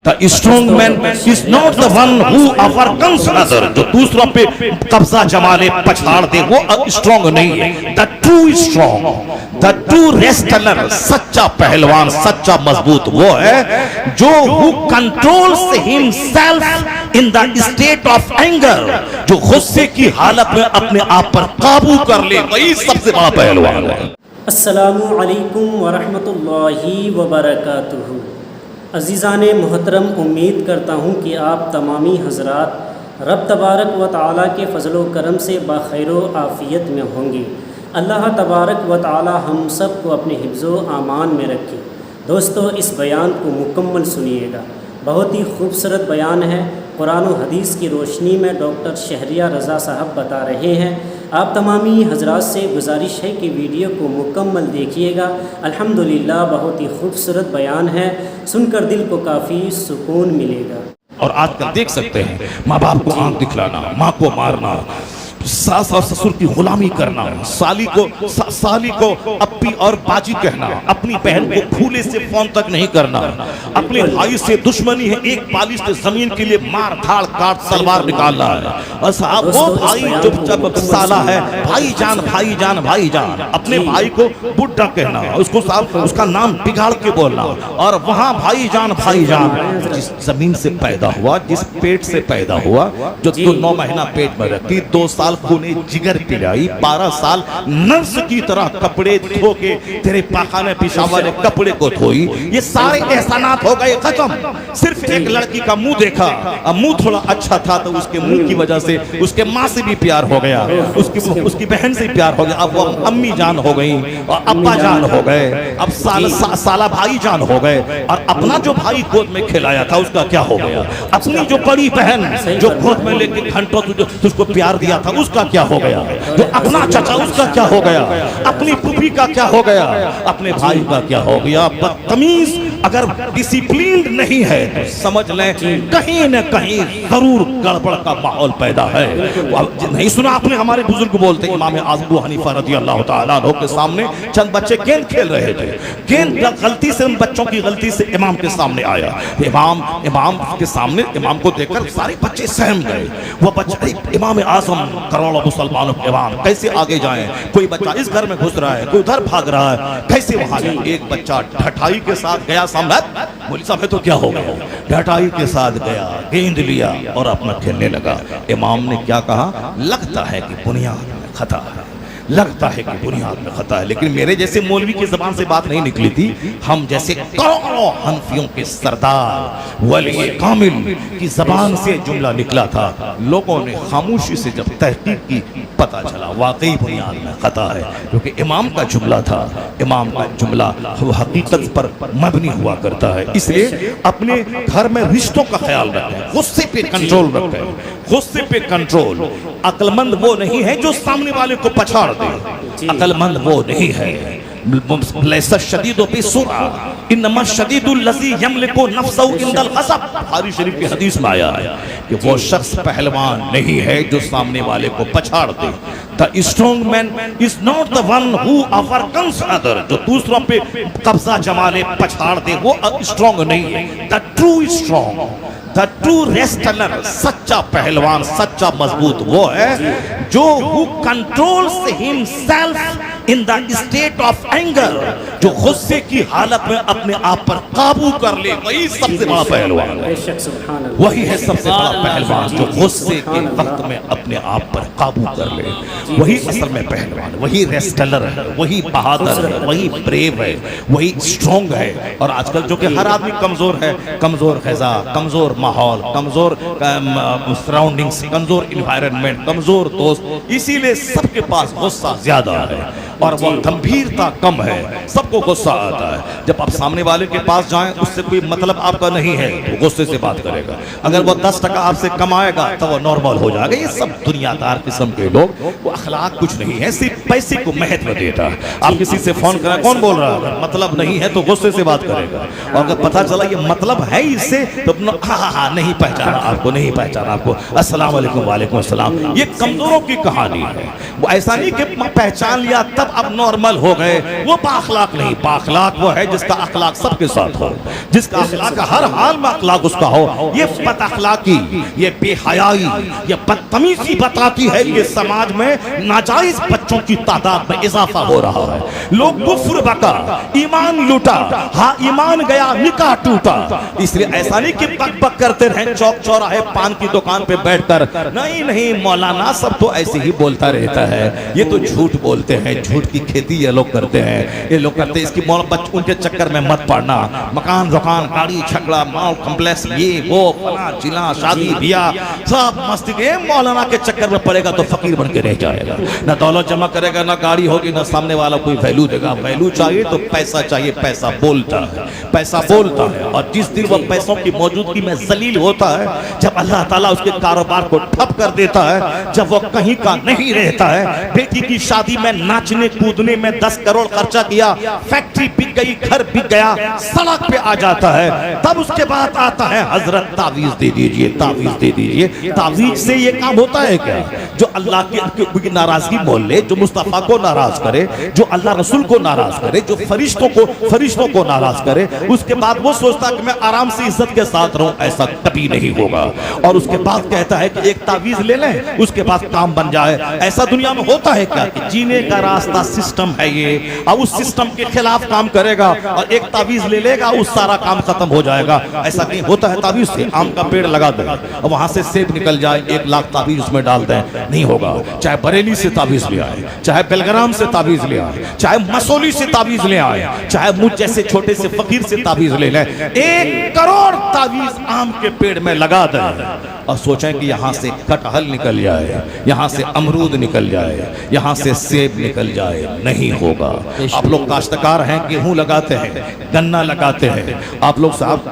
The strong man is not the one who overcomes other. जो दूसरों पे कब्जा जमा ले, पछाड़ दे, वो स्ट्रॉन्ग नहीं है। The true strong, the true wrestler, सच्चा पहलवान, सच्चा मजबूत वो है जो who controls himself in the state of anger, जो गुस्से की हालत में अपने आप पर काबू कर ले, वही सबसे बड़ा पहलवान है। अस्सलामु अलैकुम वरहमतुल्लाहि वबरकातुहू। अज़ीज़ान मोहतरम, उम्मीद करता हूँ कि आप तमामी हज़रात रब तबारक व तआला के फ़ज़ल व करम से बख़ैर व आफ़ियत में होंगे। अल्लाह तबारक व तआला हम सब को अपने हिफ्ज़ व आमान में रखे। दोस्तों, इस बयान को मुकम्मल सुनिएगा, बहुत ही खूबसूरत बयान है। कुरान व हदीस की रोशनी में डॉक्टर शहरियार रज़ा साहब बता रहे हैं। आप तमामी हजरात से गुजारिश है कि वीडियो को मुकम्मल देखिएगा। अल्हम्दुलिल्लाह, बहुत ही खूबसूरत बयान है, सुनकर दिल को काफ़ी सुकून मिलेगा। और आजकल देख सकते हैं, माँ बाप को आंख दिखलाना, माँ को मारना, सास और ससुर की गुलामी करना, साली को अप्पी और बाजी कहना, अपनी बहन को फूले से फोन तक नहीं करना, अपने भाई से दुश्मनी है, एक पालिश से जमीन के लिए मार धाड़ काट सलवार निकालना है। और साहब वो भाई जो साला है, भाईजान भाईजान भाईजान, अपने भाई को बुड्ढा कहना, उसको साहब उसका नाम बिगाड़ के बोलना, और वहाँ भाईजान भाईजान। जिस जमीन से पैदा हुआ, जिस पेट से पैदा हुआ, जो 9 महीना पेट में रखती, 2 साल खूने जिगर पिलाई, 12 साल नर्स की तरह कपड़े धो के तेरे पाखाने पेशाब वाले कपड़े को धोई, ये सारे एहसानात हो गए खत्म। सिर्फ एक लड़की का मुंह देखा, अब मुंह थोड़ा अच्छा था तो उसके मुंह की वजह से उसके माँ से भी प्यार हो गया, उसकी बहन से प्यार हो गया, अब वो अम्मी जान हो गई और अब्बा जान हो गए, अब साला भाई जान हो गए। और अपना जो भाई गोद में खिलाया था उसका क्या हो गया? अपनी जो बड़ी बहन जो गोद में लेके घंटों तुझको प्यार दिया था उसका क्या हो गया? जो अपना चाचा उसका क्या हो गया? अपनी पुपी का क्या हो गया? अपने भाई का क्या हो गया? बदतमीज अगर डिसिप्लिन नहीं है तो समझ लें कहीं न कहीं जरूर गड़बड़ का माहौल पैदा है। नहीं सुना आपने हमारे बुजुर्ग बोलते, इमाम आज़म अबू हनीफा रज़ी अल्लाह तआला अन्हु के सामने चंद बच्चे गेंद खेल रहे थे, गेंद गलती से उन बच्चों की गलती से इमाम के सामने आया। इमाम के सामने इमाम को देखकर सारे बच्चे सहम गए। वो बच्चे इमाम आज़म करोड़ों मुसलमानों के इमाम कैसे आगे जाएं? कोई बच्चा इस घर में घुस रहा है, कोई उधर भाग रहा है, कैसे वहां जाए? एक बच्चा ढटाई के साथ गया सामने, मौलवी साहब है तो क्या हो गया? ढटाई के साथ गया, गेंद लिया और अपना खेलने लगा। इमाम ने क्या कहा? लगता है कि बुनियाद में खता है, लगता है कि बुनियाद में खता है। लेकिन मेरे जैसे मौलवी की जबान से बात नहीं निकली थी, हम जैसे करोड़ों हनफियों के सरदार वली कामिल की जबान से जुमला निकला था। लोगों ने खामोशी से जब तहकीक की, पता चला वाकई बुनियाद में खता है, क्योंकि इमाम का जुमला था। इमाम का जुमला वो हकीकत पर मबनी हुआ करता है। इसलिए अपने घर में रिश्तों का ख्याल रखें, गुस्से पे कंट्रोल रखें, गुस्से पे कंट्रोल। अक्लमंद वो नहीं है जो सामने वाले को पछाड़ दे, अक्लमंद वो नहीं है। लैसा शदीदु बिसुरआ इन्नमा शदीदुल लज़ी यमलिकु नफ्सहु इंदल ग़ज़ब। बुखारी शरीफ की हदीस में आया है कि वो शख्स पहलवान नहीं है जो सामने वाले को पछाड़ दे। The strong man is not the one who overcomes other, जो दूसरों पे कब्जा जमा ले, पछाड़ दे, वो स्ट्रॉन्ग नहीं है। The true strong, the true wrestler, सच्चा पहलवान, सच्चा मजबूत वो है जो who controls himself in the state of anger, जो गुस्से की हालत में अपने आप पर काबू कर ले, वही सबसे बड़ा पहलवान है। वही है सबसे बड़ा पहलवान जो गुस्से के वक्त में अपने आप पर काबू कर ले, वही असल में पहलवान, वही रेस्टलर है, वही बहादुर है, वही ब्रेव है, वही स्ट्रॉन्ग है। और आजकल जो कि हर आदमी कमजोर है, कमजोर ग़िज़ा, कमजोर माहौल, कमजोर सराउंडिंग्स, कमजोर इन्वायरमेंट, कमजोर दोस्त, इसीलिए सबके पास गुस्सा ज्यादा है और वो गंभीरता कम है, सबको गुस्सा आता है। जब आप सामने वाले के पास जाएं, उससे कोई मतलब आपका नहीं है तो गुस्से से बात करेगा। अगर वो 10% आपसे कमाएगा तो वो नॉर्मल हो जाएगा। ये सब दुनियादार किस्म के लोग, वो अखलाक कुछ नहीं है, सिर्फ पैसे को महत्व देता है। आप किसी से फोन करें, कौन बोल रहा है, मतलब नहीं है तो गुस्से से बात करेगा। और अगर पता चला ये मतलब है इससे तो हाँ नहीं पहचाना आपको, नहीं पहचाना आपको, अस्सलाम वालेकुम, वालेकुम अस्सलाम। ये कमजोरों की कहानी है। वो ऐसा नहीं कि पहचान लिया तब मअद्दब अब नॉर्मल हो गए, वो बाअखलाक नहीं। बाअखलाक वो है जिसका अखलाक सबके साथ हो, जिसका अखलाक हर हाल में अखलाक उसका हो। ये बदअखलाकी, ये बेहयाई, ये बदतमीजी बताती है कि समाज में नाजायज बच्चों की तादाद में इजाफा हो रहा है। लोग कुफ्र बका, ईमान लूटा, हाँ ईमान गया, निकाह टूटा। इसलिए ऐसा नहीं कि बक बक करते रहे चौक चौराहे पान की दुकान पे बैठकर, नहीं नहीं मौलाना सब तो ऐसे ही बोलता रहता है, ये तो झूठ बोलते हैं, झूठ की खेती ये लोग करते हैं, ये लोग करते हैं। इसकी उनके चक्कर में मत पड़ना। मकान दुकान गाड़ी छकड़ा मॉल कॉम्प्लेक्स ये वो फला जिला शादी ब्याह सब मस्ती के, मौलाना के चक्कर में पड़ेगा तो फकीर बन के रह जाएगा। ना दौलत जमा करेगा, ना गाड़ी होगी, ना सामने वाला कोई वैल्यू देगा। वैल्यू चाहिए तो पैसा चाहिए, पैसा बोलता है, पैसा बोलता है। और जिस दिन वह पैसों की मौजूदगी में जलील होता है, जब अल्लाह ताला उसके कारोबार को ठप कर देता है, जब वो कहीं का नहीं रहता है, बेटी की शादी में नाचने कूदने में 10 करोड़ खर्चा किया, फैक्ट्री बिक गई, घर बिक गया, सड़क पे आ जाता है, तब उसके बाद आता है हजरत तावीज दे दीजिए, तावीज दे दीजिए। तावीज से ये काम होता है क्या? जो अल्लाह की नाराजगी मोल ले, जो मुस्तफा को नाराज करे, जो अल्लाह रसूल को नाराज करे, जो फरिश्तों को नाराज करे, उसके बाद वो सोचता है कि मैं आराम से इज्जत के साथ रहूं। ऐसा कभी नहीं होगा। और उसके बाद कहता है कि एक तावीज ले लें, उसके बाद काम बन जाए। ऐसा दुनिया में होता है क्या कि जीने का रास्ता सिस्टम है ये, और उस सिस्टम के खिलाफ काम करेगा और एक तावीज ले लेगा, उस सारा काम खत्म हो जाएगा? ऐसा नहीं होता है। तावीज से आम का पेड़ लगा दें और वहां से सेब निकल जाए, 1 लाख तावीज उसमें डाल दें, नहीं होगा। चाहे बरेली से तावीज ले आए, चाहे बेलग्राम से तावीज ले आए, चाहे मसौली से तावीज ले आए, चाहे मुझ जैसे छोटे से फकीर से तावीज ले लें, 1 करोड़ तावीज आम के पेड़ में लगा दें और सोचें कि यहाँ से कटहल निकल जाए, यहाँ से अमरूद निकल जाए, यहाँ से सेब निकल जाए, नहीं होगा। आप लोग काश्तकार हैं, गेहूं लगाते हैं, गन्ना लगाते हैं, आप लोग साहब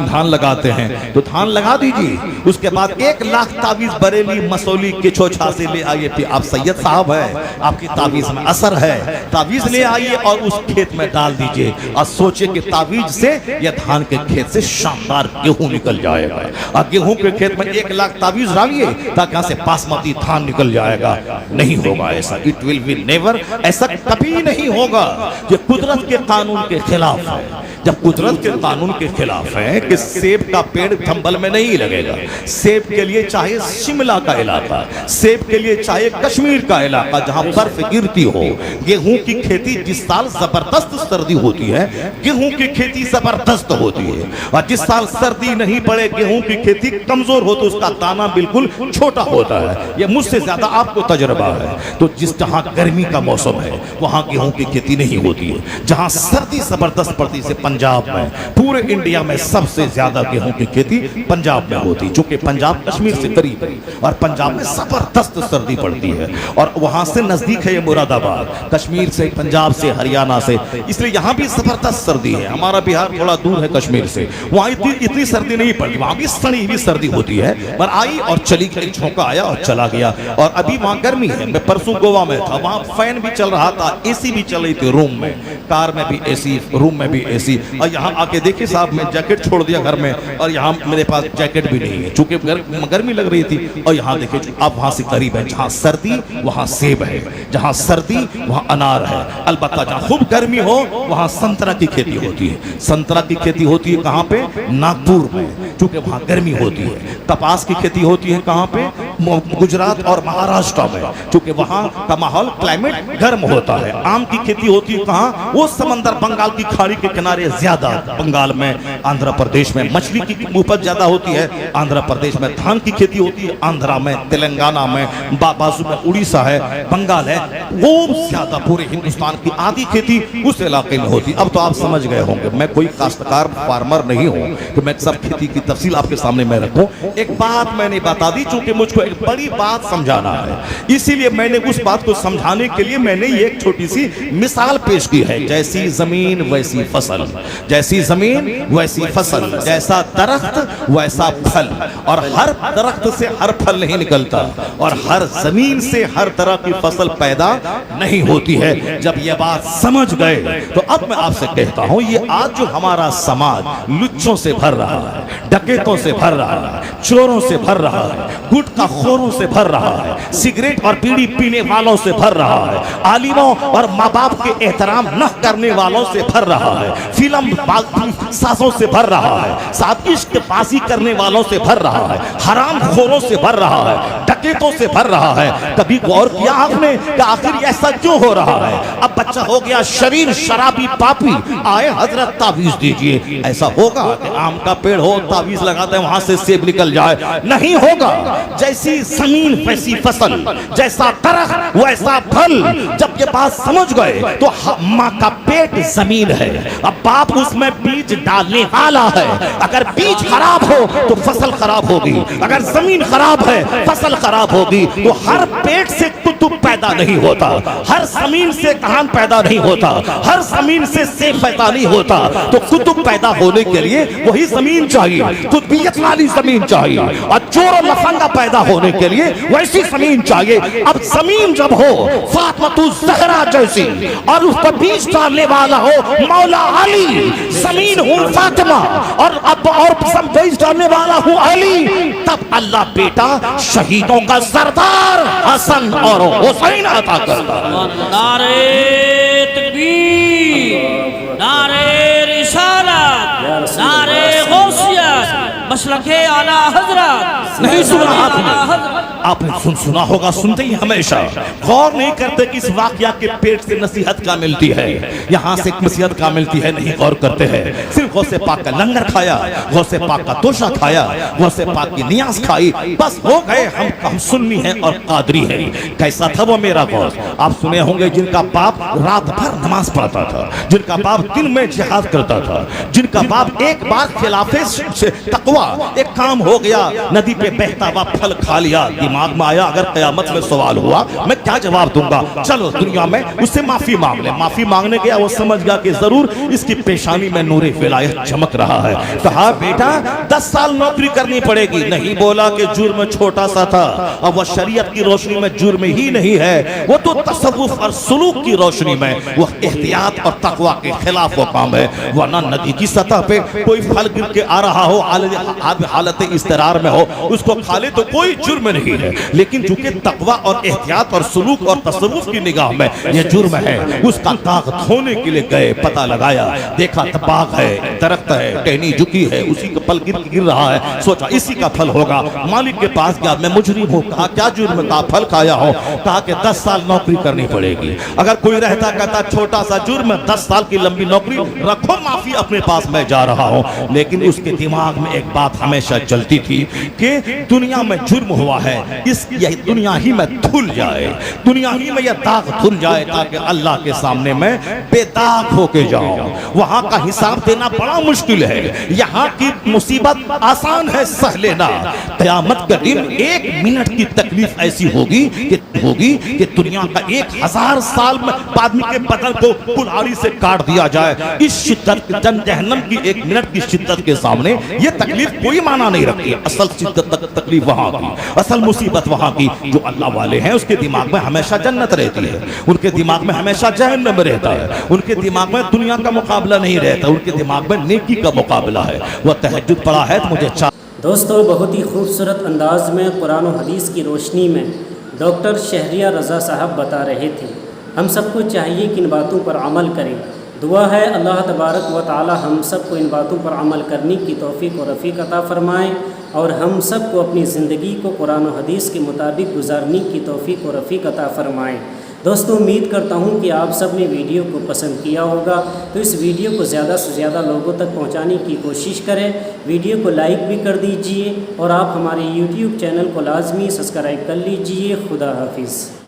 धान लगाते हैं, तो धान लगा दीजिए। उसके बाद 1 लाख तावीज बरेली मसौली के छोछा से ले आइए। आप सैयद साहब हैं, आपकी तावीज में असर है, तावीज ले आइए और उस खेत में डाल दीजिए और सोचिए कि तावीज से या धान के खेत से शानदार गेहूं निकल जाएगा। और गेहूं के खेत में 1 लाख तावीज डालिए ताकि यहाँ से बासमती धान निकल जाएगा, नहीं होगा ऐसा। इट विल बी नेवर, ऐसा कभी नहीं होगा। ये कुदरत के कानून के खिलाफ है। जब कुदरत के कानून के खिलाफ है कि सेब का पेड़ थंबल में नहीं लगेगा, सेब के लिए चाहे शिमला का इलाका, सेब के लिए चाहे कश्मीर का इलाका जहां बर्फ गिरती हो। गेहूं की खेती जिस साल जबरदस्त सर्दी होती है, गेहूं की खेती जबरदस्त होती है, और जिस साल सर्दी नहीं पड़े गेहूं की खेती कमजोर हो तो उसका दाना बिल्कुल छोटा होता है। यह मुझसे ज्यादा आपको तजुर्बा है। तो जिस जहां गर्मी का मौसम है वहां गेहूं की खेती नहीं होती है। जहां सर्दी जबरदस्त पड़ती है, पंजाब में, पूरे इंडिया में सबसे ज्यादा गेहूं की खेती पंजाब में होती है, चूंकि पंजाब कश्मीर से करीब है और पंजाब में जबरदस्त सर्दी पड़ती है और वहां से नजदीक है ये मुरादाबाद, कश्मीर से, पंजाब से, हरियाणा से, इसलिए यहां भी जबरदस्त सर्दी है। हमारा बिहार थोड़ा दूर है कश्मीर से, वहां इतनी सर्दी नहीं पड़ती, वहां भी सड़ी हुई सर्दी होती है, पर आई और चली गई, झोंका आया और चला गया। और अभी वहां गर्मी है। मैं परसों गोवा में था, वहां फैन भी चल रहा था, एसी भी चल रही थी, रूम में, कार में भी एसी, रूम में भी एसी। और यहाँ आके देखिए साहब, मैं जैकेट छोड़ दिया घर में और यहाँ मेरे पास जैकेट भी नहीं है चूंकि गर्मी लग रही थी। और यहाँ देखिए आप वहां से करीब है, जहाँ सर्दी वहां सेब है, जहाँ सर्दी वहां अनार है। अलबत्ता जहाँ खूब गर्मी हो वहां संतरा की खेती होती है। संतरा की खेती होती है कहाँ पे? नागपुर में, चूंकि वहां गर्मी होती है। कपास की खेती होती है कहाँ पे? गुजरात और महाराष्ट्र में, चूंकि वहां का माहौल क्लाइमेट गर्म होता है। आम की खेती होती है कहाँ? वो समंदर बंगाल की खाड़ी के किनारे ज्यादा, बंगाल में, आंध्र प्रदेश में मछली की उपज ज्यादा होती है, आंध्र प्रदेश में धान की खेती होती है, आंध्रा में, तेलंगाना में, बाजू में उड़ीसा है, बंगाल है, वो ज्यादा पूरे हिंदुस्तान की आधी खेती उस इलाके में होती है। अब तो आप समझ गए होंगे, मैं कोई काश्तकार फार्मर नहीं हूं कि मैं सब खेती की तफसील आपके सामने मैं रखूं। एक बात मैंने बता दी, चूंकि मुझको एक बड़ी बात समझाना है, इसीलिए मैंने उस बात को समझाने के लिए मैंने ये एक छोटी सी मिसाल पेश की है। जैसी जमीन वैसी फसल, जैसी जमीन वैसी फसल, जैसा दरख्त वैसा फल, और हर दरख्त से हर फल नहीं निकलता और हर जमीन से हर तरह की फसल पैदा नहीं होती है। जब ये बात समझ गए तो अब मैं आपसे कहता हूं, ये आज जो हमारा समाज लुच्चों से भर रहा है, डकैतों से भर रहा है, चोरों से भर रहा है, गुटखा नशेखोरों से भर रहा है, सिगरेट और बीड़ी पीने वालों से भर रहा है, आलिमों और माँ बाप के एहतराम न करने वालों से भर रहा है, फिल्म साजों से भर रहा है, साथ इश्क बाजी करने वालों से भर रहा है, हराम खोरों से भर रहा है, डकैतों से भर रहा है। कभी गौर किया आपने कि आखिर ऐसा क्यों हो रहा है? अब बच्चा हो गया शरीर शराबी पापी, आए हजरत तावीज दीजिए। ऐसा होगा कि आम का पेड़ हो, तावीज लगाते हैं वहां से सेब निकल जाए? नहीं होगा। जैसी जमीन वैसी फसल, जैसा दरख्त वैसा फल। जब ये बात समझ गए तो माँ का पेट जमीन है, अब बाप उसमें बीज डालने वाला है। अगर बीज खराब हो तो फसल खराब होगी, अगर जमीन खराब है फसल खराब होगी। तो हर पेट से कुतुब पैदा नहीं होता, हर जमीन से कहान पैदा नहीं होता, हर जमीन से सेब पैदा नहीं होता। तो कुतुब पैदा होने के लिए वही जमीन चाहिए, कुतुबियत वाली जमीन चाहिए, और चोर और लफंगा पैदा होने के लिए वैसी जमीन चाहिए। अब जमीन जब हो फातिमा ज़हरा जैसी, और उस पर बीज डालने वाला हो मौला अली, जमीन हूँ फातिमा और अब और बीज डालने वाला हूँ अली, तब अल्लाह बेटा शहीदों का सरदार हसन और हुसैन अता करता। नारे तकबीर, नारे रिसालत, नारे गौसियत, मसलके आला हजरत। नहीं सुना आपने सुना होगा, सुनते ही हमेशा गौर नहीं करते कि इस वाकया के पेट से नसीहत क्या मिलती है, यहाँ से नसीहत क्या मिलती है, नहीं गौर करते हैं। सिर्फ गौसे पाक का लंगर खाया, गौसे पाक का तोशा खाया, गौसे पाक की नियाज खाई, बस हो गए हम सुन्नी हैं और कादरी हैं। कैसा था वो मेरा गौस? आप सुने होंगे जिनका बाप रात भर नमाज पढ़ता था, जिनका बाप दिन में जिहाद करता था, जिनका बाप एक बार खिलाफे से तकवा एक काम हो गया, नदी पे बहता हुआ फल खा लिया, दिमाग में आया अगर कयामत में सवाल हुआ मैं क्या जवाब दूंगा, चलो दुनिया में उससे माफी मांग ले। माफी मांगने गया, वो समझ गया कि जरूर इसकी पेशानी में नूरे विलायत चमक रहा है। कहा बेटा 10 साल नौकरी करनी पड़ेगी। नहीं बोला कि जुर्म छोटा सा था, अब वह शरीयत की रोशनी में जुर्म ही नहीं है, वो तो तसव्वुफ और सुलूक की रोशनी में वह एहतियात और तकवा के खिलाफ वो काम है। वरना नदी की सतह पे कोई फल गिर के आ रहा हो, हालत इस्तरार में हो, उसको खा ले तो कोई जुर्म नहीं है। लेकिन चूंकि तकवा और एहतियात और सुलूक और तसव्वुफ की निगाह में यह जुर्म है, उसका दाग धोने के लिए गए, पता लगाया, देखा बाग है, दरख्त है, टहनी झुकी है, उसी का फल गिर रहा है, सोचा इसी का फल होगा। मालिक के पास गया, मैं मुजरिम हूँ। कहा क्या जुर्म? का फल खाया हो। कहा कि 10 साल नौकरी करनी पड़ेगी। अगर कोई रहता कहता छोटा सा जुर्म, 10 साल की लंबी नौकरी, रखो माफी अपने पास, मैं जा रहा हूँ। लेकिन उसके दिमाग में एक बात हमेशा चलती थी कि दुनिया में जुर्म हुआ है, यह दुनिया ही में धुल जाए, दुनिया ही में यह दाग धुल जाए, ताकि अल्लाह के सामने मैं बेदाग होके जाऊं। वहां का हिसाब देना बड़ा मुश्किल है, यहाँ की मुसीबत आसान है सह लेना। क़यामत के दिन 1 मिनट की तकलीफ ऐसी होगी कि दुनिया का 1000 साल में आदमी के बदन को कुल्हाड़ी से काट दिया जाए। इस शिद्दत जहन्नम की 1 मिनट की शिद्दत के सामने ये तकलीफ कोई माना नहीं रखती। असल शिद्दत तकलीफ वहां की, असल मुसीबत वहां की। जो अल्लाह वाले हैं उसके दिमाग में हमेशा जन्नत रहती है, उनके दिमाग में हमेशा जहन्नम रहता है, उनके दिमाग में दुनिया का मुकाबला नहीं रहता, उनके दिमाग में नेकी का मुकाबला है। वह तहज्जुद पढ़ा है तो मुझे दोस्तों, बहुत ही खूबसूरत अंदाज में कुरान और हदीस की रोशनी में डॉक्टर शहरिया रज़ा साहब बता रहे थे। हम सबको चाहिए कि इन बातों पर अमल करें। दुआ है अल्लाह तबारक व ताला हम सबको इन बातों पर अमल करने की तौफीक और रफ़ीक अता फ़रमाएँ, और हम सबको अपनी ज़िंदगी को कुरान और हदीस के मुताबिक गुजारने की तौफीक और रफ़ीक अता फ़रमाएँ। दोस्तों, उम्मीद करता हूँ कि आप सब ने वीडियो को पसंद किया होगा, तो इस वीडियो को ज़्यादा से ज़्यादा लोगों तक पहुँचाने की कोशिश करें। वीडियो को लाइक भी कर दीजिए और आप हमारे YouTube चैनल को लाजमी सब्सक्राइब कर लीजिए। खुदा हाफिज़।